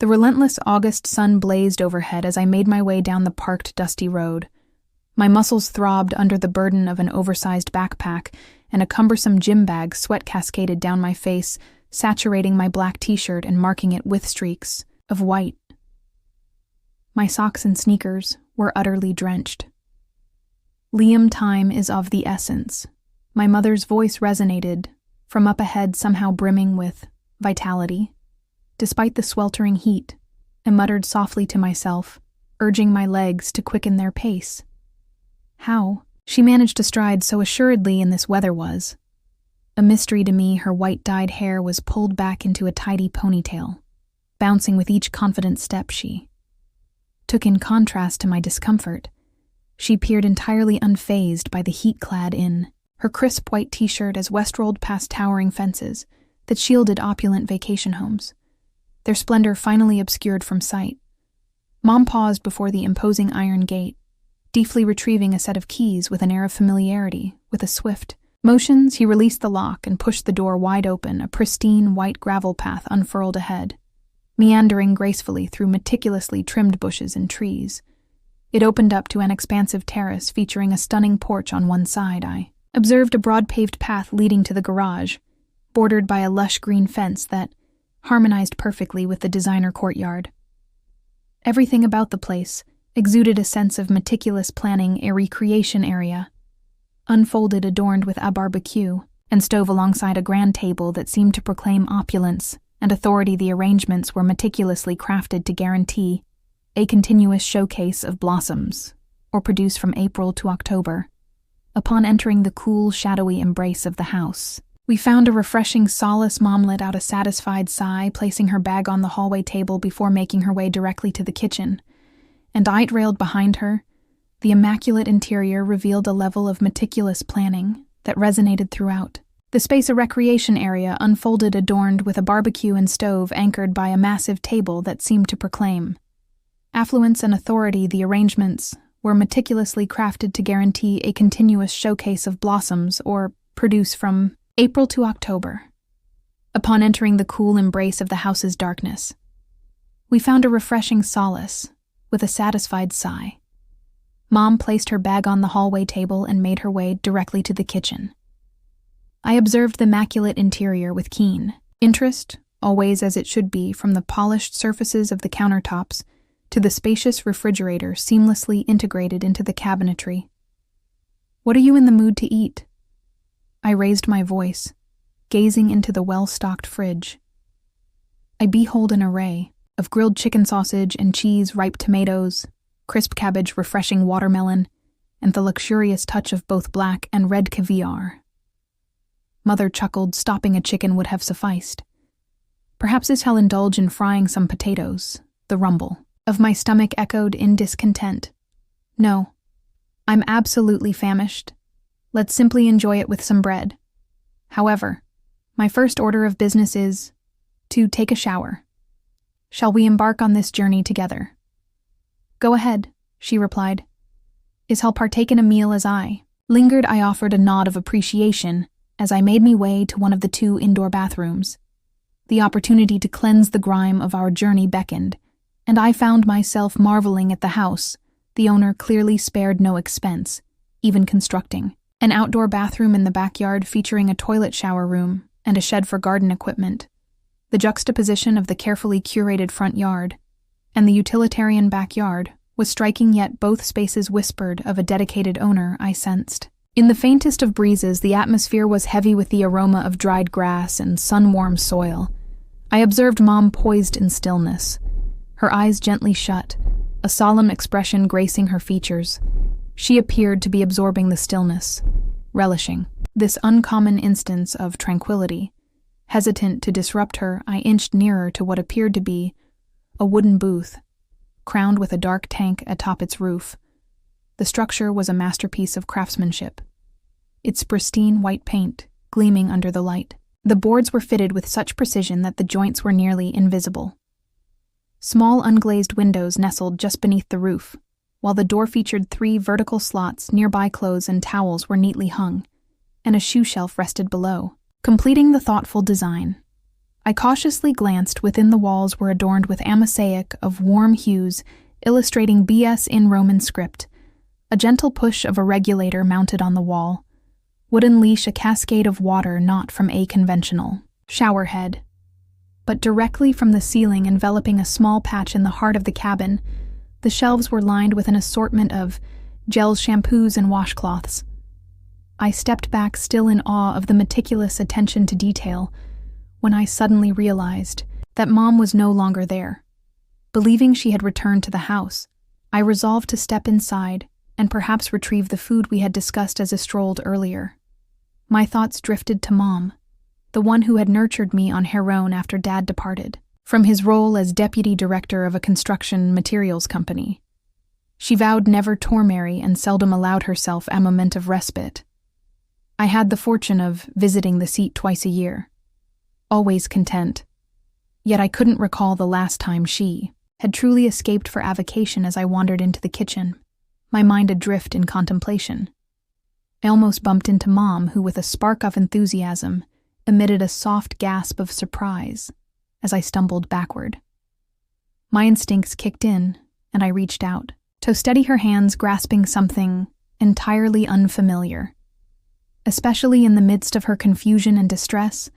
The relentless August sun blazed overhead as I made my way down the parked, dusty road. My muscles throbbed under the burden of an oversized backpack, and a cumbersome gym bag sweat cascaded down my face, saturating my black t-shirt and marking it with streaks of white. My socks and sneakers were utterly drenched. Liam, time is of the essence. My mother's voice resonated, from up ahead somehow brimming with vitality. Despite the sweltering heat, I muttered softly to myself, urging my legs to quicken their pace. How she managed to stride so assuredly in this weather was a mystery to me. Her white-dyed hair was pulled back into a tidy ponytail, bouncing with each confident step she took. In contrast to my discomfort, she appeared entirely unfazed by the heat clad in her crisp white t-shirt as West rolled past towering fences that shielded opulent vacation homes, their splendor finally obscured from sight. Mom paused before the imposing iron gate, deftly retrieving a set of keys with an air of familiarity. With a swift motions, he released the lock and pushed the door wide open. A pristine white gravel path unfurled ahead, meandering gracefully through meticulously trimmed bushes and trees. It opened up to an expansive terrace featuring a stunning porch on one side. I observed a broad paved path leading to the garage, bordered by a lush green fence that harmonized perfectly with the designer courtyard. Everything about the place exuded a sense of meticulous planning. A recreation area, unfolded, adorned with a barbecue and stove alongside a grand table that seemed to proclaim opulence and authority. The arrangements were meticulously crafted to guarantee a continuous showcase of blossoms, or produce from April to October. Upon entering the cool, shadowy embrace of the house, we found a refreshing solace. Mom let out a satisfied sigh, placing her bag on the hallway table before making her way directly to the kitchen, and I railed behind her. The immaculate interior revealed a level of meticulous planning that resonated throughout. The space, a recreation area, unfolded, adorned with a barbecue and stove anchored by a massive table that seemed to proclaim affluence and authority. The arrangements were meticulously crafted to guarantee a continuous showcase of blossoms, or produce from April to October. Upon entering the cool embrace of the house's darkness, we found a refreshing solace. With a satisfied sigh, Mom placed her bag on the hallway table and made her way directly to the kitchen. I observed the immaculate interior with keen interest, always as it should be, from the polished surfaces of the countertops to the spacious refrigerator seamlessly integrated into the cabinetry. "What are you in the mood to eat?" I raised my voice, gazing into the well-stocked fridge. I behold an array of grilled chicken sausage and cheese, ripe tomatoes, crisp cabbage, refreshing watermelon, and the luxurious touch of both black and red caviar. Mother chuckled, stopping a chicken would have sufficed. Perhaps I shall indulge in frying some potatoes. The rumble of my stomach echoed in discontent. No, I'm absolutely famished. Let's simply enjoy it with some bread. However, my first order of business is to take a shower. Shall we embark on this journey together? Go ahead, she replied. Is he'll partake in a meal as I lingered? I offered a nod of appreciation as I made me way to one of the 2 indoor bathrooms. The opportunity to cleanse the grime of our journey beckoned, and I found myself marveling at the house. The owner clearly spared no expense, even constructing an outdoor bathroom in the backyard featuring a toilet shower room and a shed for garden equipment. The juxtaposition of the carefully curated front yard and the utilitarian backyard was striking, yet both spaces whispered of a dedicated owner. I sensed in the faintest of breezes, the atmosphere was heavy with the aroma of dried grass and sun-warmed soil. I observed Mom poised in stillness, her eyes gently shut, a solemn expression gracing her features. She appeared to be absorbing the stillness, relishing this uncommon instance of tranquility. Hesitant to disrupt her, I inched nearer to what appeared to be a wooden booth, crowned with a dark tank atop its roof. The structure was a masterpiece of craftsmanship, its pristine white paint gleaming under the light. The boards were fitted with such precision that the joints were nearly invisible. Small unglazed windows nestled just beneath the roof, while the door featured 3 vertical slots. Nearby clothes and towels were neatly hung, and a shoe shelf rested below. Completing the thoughtful design, I cautiously glanced within. The walls were adorned with a mosaic of warm hues, illustrating BS in Roman script. A gentle push of a regulator mounted on the wall would unleash a cascade of water not from a conventional shower head, but directly from the ceiling, enveloping a small patch in the heart of the cabin. The shelves were lined with an assortment of gels, shampoos, and washcloths. I stepped back, still in awe of the meticulous attention to detail, when I suddenly realized that Mom was no longer there. Believing she had returned to the house, I resolved to step inside and perhaps retrieve the food we had discussed as I strolled earlier. My thoughts drifted to Mom, the one who had nurtured me on Heron after Dad departed from his role as deputy director of a construction materials company. She vowed never to marry and seldom allowed herself a moment of respite. I had the fortune of visiting the seat twice a year, always content. Yet I couldn't recall the last time she had truly escaped for a vacation. As I wandered into the kitchen, my mind adrift in contemplation, I almost bumped into Mom, who, with a spark of enthusiasm, emitted a soft gasp of surprise as I stumbled backward. My instincts kicked in, and I reached out to steady her hands, grasping something entirely unfamiliar. Especially in the midst of her confusion and distress,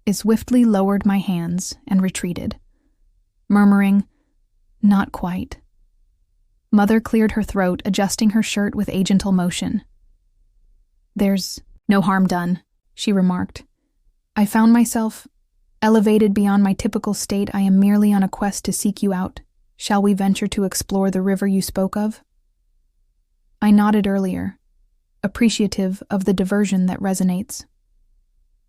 I swiftly lowered my hands and retreated, murmuring, "Not quite." Mother cleared her throat, adjusting her shirt with a gentle motion. "There's no harm done," she remarked. "I found myself elevated beyond my typical state. I am merely on a quest to seek you out. Shall we venture to explore the river you spoke of?" I nodded earlier, appreciative of the diversion that resonates.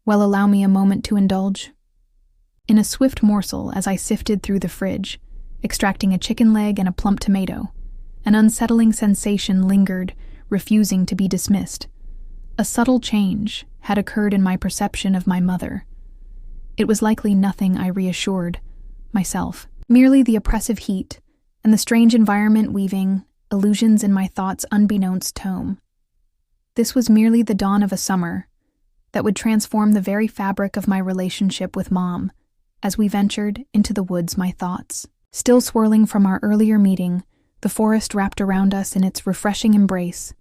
"Well, allow me a moment to indulge." In a swift morsel, as I sifted through the fridge, extracting a chicken leg and a plump tomato, an unsettling sensation lingered, refusing to be dismissed. A subtle change had occurred in my perception of my mother. It was likely nothing, I reassured myself, merely the oppressive heat and the strange environment weaving illusions in my thoughts unbeknownst to home. This was merely the dawn of a summer that would transform the very fabric of my relationship with Mom. As we ventured into the woods, my thoughts still swirling from our earlier meeting, the forest wrapped around us in its refreshing embrace,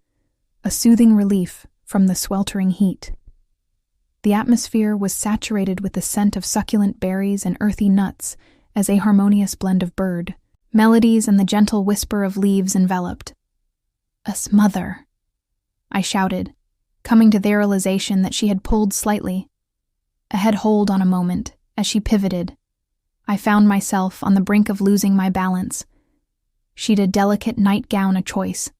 a soothing relief from the sweltering heat. The atmosphere was saturated with the scent of succulent berries and earthy nuts, as a harmonious blend of bird melodies and the gentle whisper of leaves enveloped us. "Mother," I shouted, coming to the realization that she had pulled slightly. A head hold on a moment. As she pivoted, I found myself on the brink of losing my balance. She'd a delicate nightgown, a choice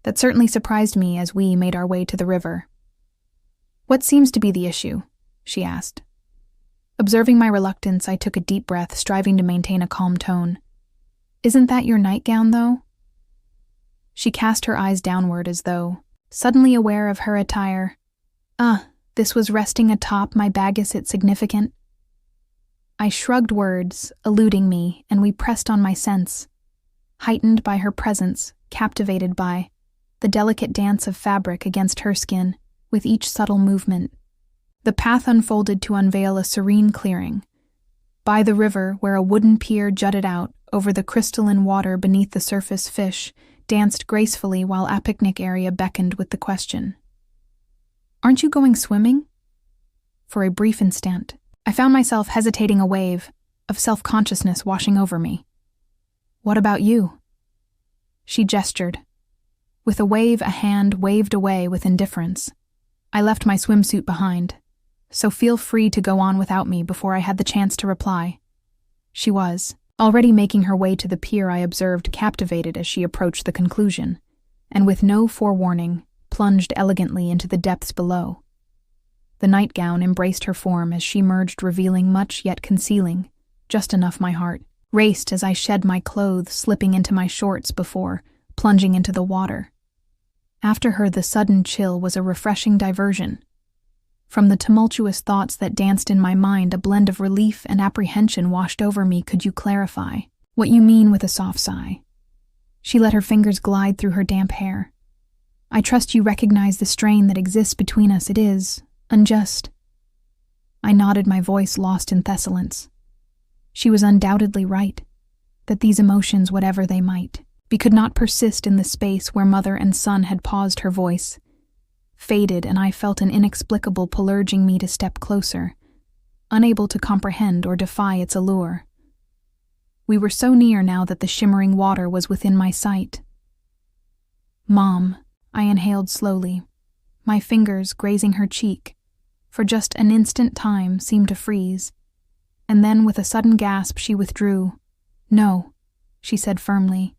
that certainly surprised me as we made our way to the river. "What seems to be the issue?" she asked. Observing my reluctance, I took a deep breath, striving to maintain a calm tone. "Isn't that your nightgown, though?" She cast her eyes downward as though suddenly aware of her attire. This was resting atop my bag. Is it significant?" I shrugged, words eluding me, and we pressed on my sense, heightened by her presence, captivated by the delicate dance of fabric against her skin. With each subtle movement, the path unfolded to unveil a serene clearing by the river, where a wooden pier jutted out over the crystalline water. Beneath the surface, fish danced gracefully, while a picnic area beckoned with the question, "Aren't you going swimming?" For a brief instant, I found myself hesitating, a wave of self-consciousness washing over me. "What about you?" She gestured. With a wave, a hand waved away with indifference. "I left my swimsuit behind, so feel free to go on without me." Before I had the chance to reply, she was already making her way to the pier. I observed, captivated, as she approached the conclusion, and with no forewarning, plunged elegantly into the depths below. The nightgown embraced her form as she merged, revealing much yet concealing just enough. My heart raced as I shed my clothes, slipping into my shorts before plunging into the water. After her, the sudden chill was a refreshing diversion. From the tumultuous thoughts that danced in my mind, a blend of relief and apprehension washed over me. "Could you clarify what you mean?" With a soft sigh, she let her fingers glide through her damp hair. "I trust you recognize the strain that exists between us. It is unjust." I nodded, my voice lost in thessalence. She was undoubtedly right, that these emotions, whatever they might be, could not persist in the space where mother and son had paused. Her voice faded, and I felt an inexplicable pull urging me to step closer, unable to comprehend or defy its allure. We were so near now that the shimmering water was within my sight. "Mom," I inhaled slowly, my fingers grazing her cheek. For just an instant time seemed to freeze, and then with a sudden gasp she withdrew. "No," she said firmly,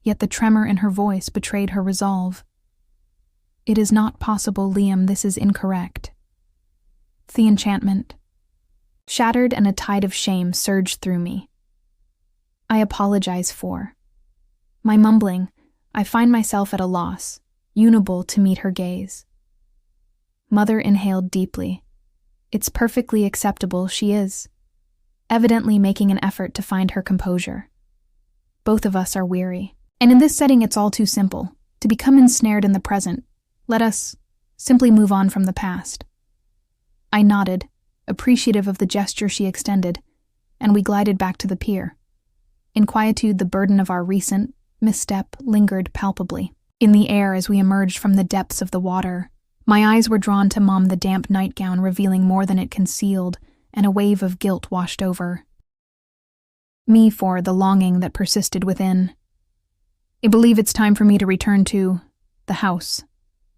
yet the tremor in her voice betrayed her resolve. "It is not possible, Liam, this is incorrect." The enchantment shattered and a tide of shame surged through me. "I apologize for my mumbling. I find myself at a loss, unable to meet her gaze." Mother inhaled deeply. "It's perfectly acceptable," she is, evidently making an effort to find her composure. "Both of us are weary. And in this setting it's all too simple, to become ensnared in the present. Let us simply move on from the past." I nodded, appreciative of the gesture she extended, and we glided back to the pier. In quietude, the burden of our recent misstep lingered palpably in the air as we emerged from the depths of the water. My eyes were drawn to Mom, the damp nightgown revealing more than it concealed, and a wave of guilt washed over me for the longing that persisted within. "I believe it's time for me to return to the house,"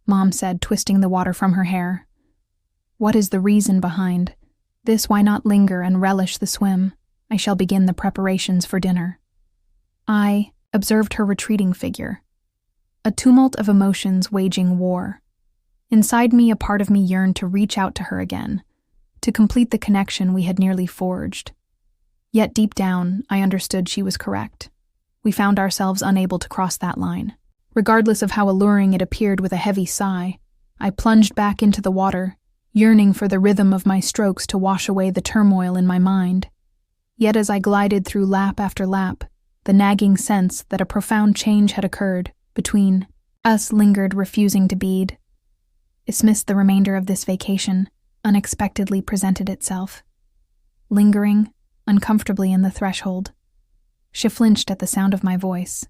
Mom said, twisting the water from her hair. "What is the reason behind this? Why not linger and relish the swim? I shall begin the preparations for dinner." I observed her retreating figure, a tumult of emotions waging war. Inside me, a part of me yearned to reach out to her again, to complete the connection we had nearly forged. Yet deep down, I understood she was correct. We found ourselves unable to cross that line. Regardless of how alluring it appeared, with a heavy sigh, I plunged back into the water, yearning for the rhythm of my strokes to wash away the turmoil in my mind. Yet as I glided through lap after lap, the nagging sense that a profound change had occurred between us lingered, refusing to bead. Dismissed the remainder of this vacation, unexpectedly presented itself. Lingering uncomfortably in the threshold, she flinched at the sound of my voice,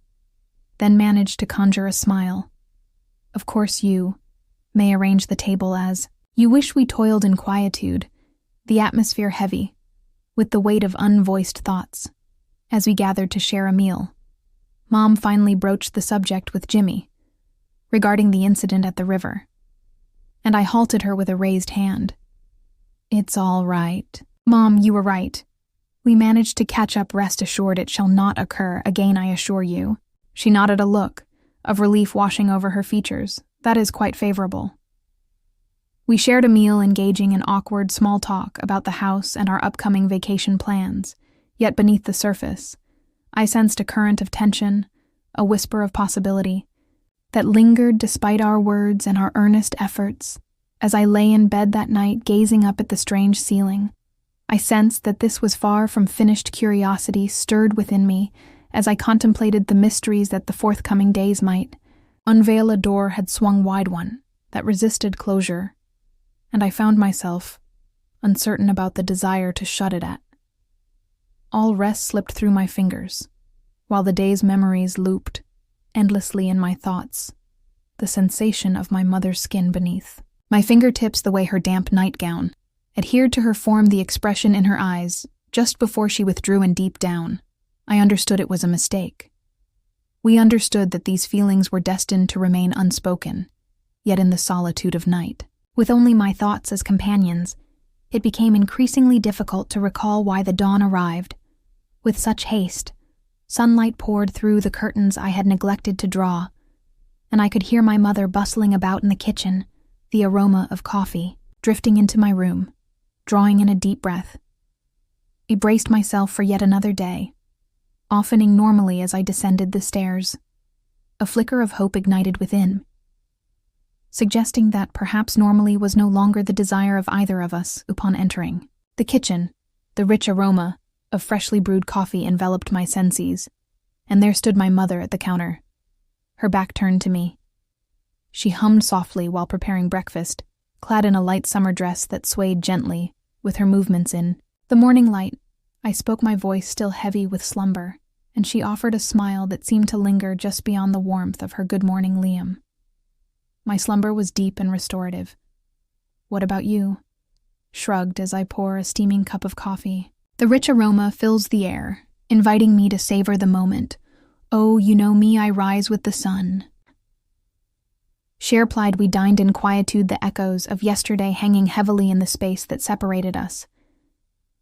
then managed to conjure a smile. "Of course you may arrange the table as you wish." We toiled in quietude, the atmosphere heavy with the weight of unvoiced thoughts. As we gathered to share a meal, Mom finally broached the subject with Jimmy regarding the incident at the river, and I halted her with a raised hand. "It's all right. Mom, you were right. We managed to catch up. Rest assured it shall not occur again, I assure you." She nodded, a look of relief washing over her features. "That is quite favorable." We shared a meal, engaging in awkward small talk about the house and our upcoming vacation plans. Yet beneath the surface, I sensed a current of tension, a whisper of possibility, that lingered despite our words and our earnest efforts. As I lay in bed that night, gazing up at the strange ceiling, I sensed that this was far from finished. Curiosity stirred within me as I contemplated the mysteries that the forthcoming days might unveil. A door had swung wide, one that resisted closure, and I found myself uncertain about the desire to shut it at. All rest slipped through my fingers, while the day's memories looped endlessly in my thoughts. The sensation of my mother's skin beneath my fingertips, the way her damp nightgown adhered to her form, the expression in her eyes just before she withdrew, and deep down, I understood it was a mistake. We understood that these feelings were destined to remain unspoken, yet in the solitude of night, with only my thoughts as companions, it became increasingly difficult to recall why the dawn arrived with such haste. Sunlight poured through the curtains I had neglected to draw, and I could hear my mother bustling about in the kitchen, the aroma of coffee drifting into my room. Drawing in a deep breath, I braced myself for yet another day, opening normally as I descended the stairs. A flicker of hope ignited within, suggesting that perhaps normally was no longer the desire of either of us. Upon entering the kitchen, the rich aroma of freshly brewed coffee enveloped my senses, and there stood my mother at the counter, her back turned to me. She hummed softly while preparing breakfast, clad in a light summer dress that swayed gently with her movements in the morning light. I spoke, my voice still heavy with slumber, and she offered a smile that seemed to linger just beyond the warmth of her "Good morning, Liam." My slumber was deep and restorative. "What about you?" shrugged as I pour a steaming cup of coffee. The rich aroma fills the air, inviting me to savor the moment. "Oh, you know me, I rise with the sun." She replied, we dined in quietude, the echoes of yesterday hanging heavily in the space that separated us.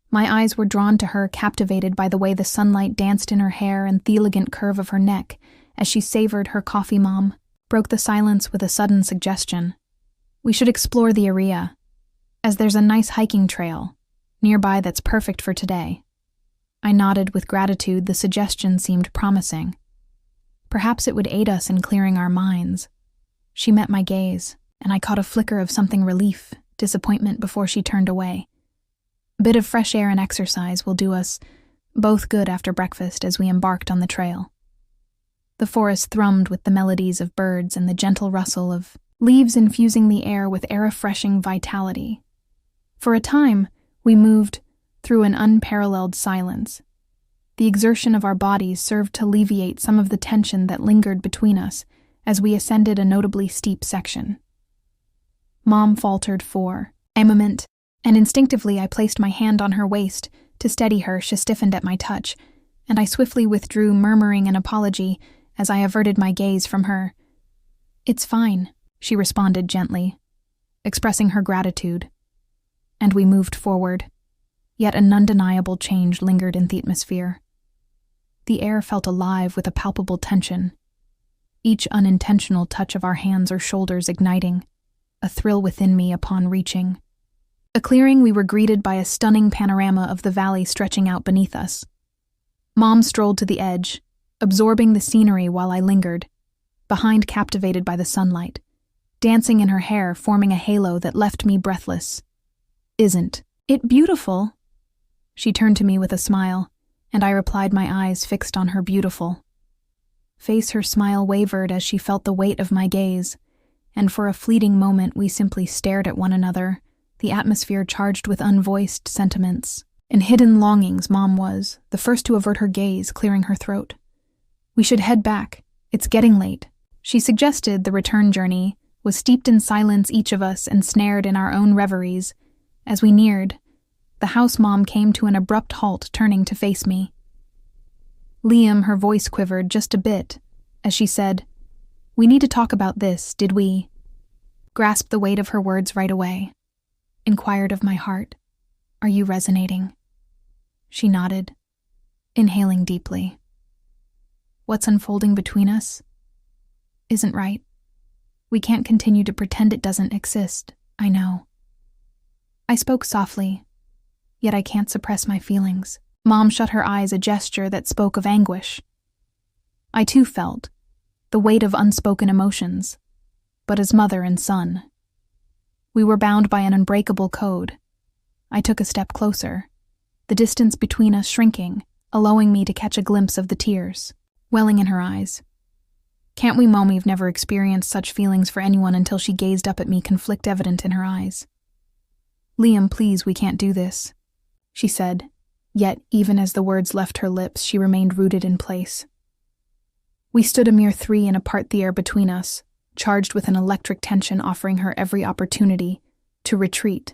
My eyes were drawn to her, captivated by the way the sunlight danced in her hair and the elegant curve of her neck as she savored her coffee. Mom broke the silence with a sudden suggestion. "We should explore the area, as there's a nice hiking trail nearby that's perfect for today." I nodded with gratitude. The suggestion seemed promising. Perhaps it would aid us in clearing our minds. She met my gaze, and I caught a flicker of something: relief, disappointment, before she turned away. A bit of fresh air and exercise will do us both good after breakfast as we embarked on the trail. The forest thrummed with the melodies of birds and the gentle rustle of leaves, infusing the air with air-refreshing vitality. For a time, we moved through an unparalleled silence. The exertion of our bodies served to alleviate some of the tension that lingered between us as we ascended a notably steep section. Mom faltered for a moment, and instinctively I placed my hand on her waist to steady her. She stiffened at my touch, and I swiftly withdrew, murmuring an apology as I averted my gaze from her. "It's fine," she responded gently, expressing her gratitude. And we moved forward. Yet an undeniable change lingered in the atmosphere. The air felt alive with a palpable tension, each unintentional touch of our hands or shoulders igniting a thrill within me. Upon reaching a clearing, we were greeted by a stunning panorama of the valley stretching out beneath us. Mom strolled to the edge, absorbing the scenery while I lingered, behind, captivated by the sunlight, dancing in her hair, forming a halo that left me breathless. "Isn't it beautiful?" She turned to me with a smile, and I replied, my eyes fixed on her beautiful face. Her smile wavered as she felt the weight of my gaze, and for a fleeting moment we simply stared at one another, the atmosphere charged with unvoiced sentiments and hidden longings. Mom was the first to avert her gaze, clearing her throat. "We should head back. It's getting late," she suggested. The return journey was steeped in silence, each of us ensnared in our own reveries. As we neared the house, Mom came to an abrupt halt, turning to face me. "Liam," her voice quivered just a bit as she said, "We need to talk about this. Did we grasp the weight of her words right away?" Inquired of my heart. "Are you resonating?" She nodded, inhaling deeply. "What's unfolding between us isn't right. We can't continue to pretend it doesn't exist. I know." I spoke softly, yet I can't suppress my feelings. Mom shut her eyes, a gesture that spoke of anguish. I too felt the weight of unspoken emotions, but as mother and son, we were bound by an unbreakable code. I took a step closer, the distance between us shrinking, allowing me to catch a glimpse of the tears welling in her eyes. "Can't we, Mom? We've never experienced such feelings for anyone." Until she gazed up at me, conflict evident in her eyes. "Liam, please, we can't do this," she said, yet even as the words left her lips, she remained rooted in place. We stood a mere 3 and apart, the air between us charged with an electric tension, offering her every opportunity to retreat.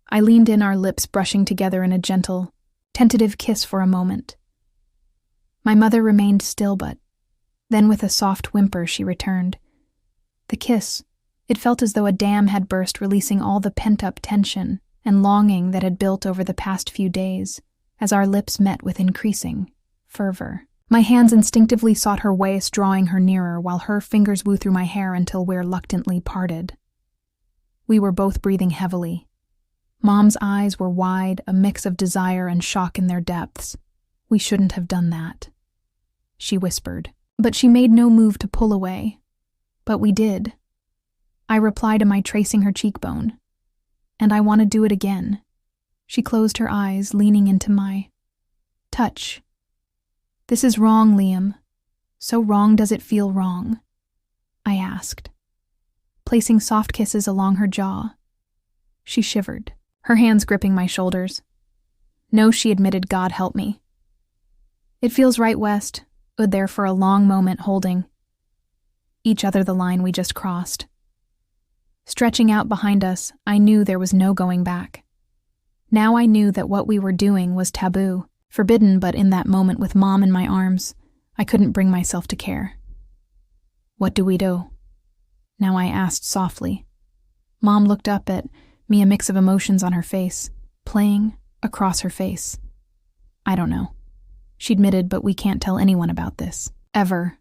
I leaned in, our lips brushing together in a gentle, tentative kiss for a moment. My mother remained still, but then with a soft whimper she returned. The kiss, it felt as though a dam had burst, releasing all the pent-up tension and longing that had built over the past few days, as our lips met with increasing fervor. My hands instinctively sought her waist, drawing her nearer, while her fingers wove through my hair until we reluctantly parted. We were both breathing heavily. Mom's eyes were wide, a mix of desire and shock in their depths. "We shouldn't have done that," she whispered. But she made no move to pull away. "But we did," I replied, tracing her cheekbone. "And I want to do it again." She closed her eyes, leaning into my touch. "This is wrong, Liam. So wrong. Does it feel wrong?" I asked, placing soft kisses along her jaw. She shivered. her hands gripping my shoulders. No, she admitted, God help me. It feels right, West, stood there for a long moment holding each other the line we just crossed. Stretching out behind us, I knew there was no going back. Now I knew that what we were doing was taboo, forbidden, but in that moment with Mom in my arms, I couldn't bring myself to care. What do we do? Now I asked softly. Mom looked up at me, a mix of emotions on her face, playing across her face. I don't know, she admitted, but we can't tell anyone about this. Ever.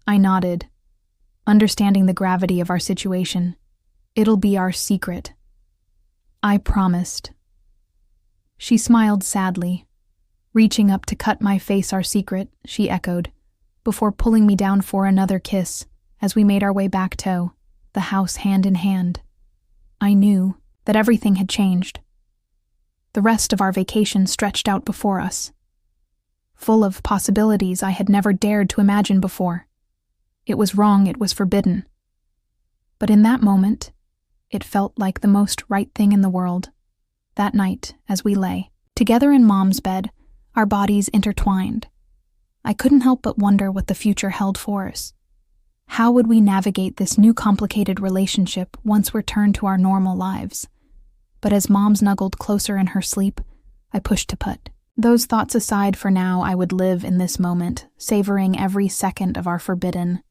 I nodded, understanding the gravity of our situation. It'll be our secret. I promised. She smiled sadly. Reaching up to cut my face, our secret, she echoed, before pulling me down for another kiss as we made our way back to the house hand in hand. I knew that everything had changed. The rest of our vacation stretched out before us, full of possibilities I had never dared to imagine before. It was wrong, it was forbidden. But in that moment, it felt like the most right thing in the world. That night, as we lay together in Mom's bed, our bodies intertwined, I couldn't help but wonder what the future held for us. How would we navigate this new complicated relationship once we returned to our normal lives? But as Mom snuggled closer in her sleep, I pushed to put those thoughts aside for now. I would live in this moment, savoring every second of our forbidden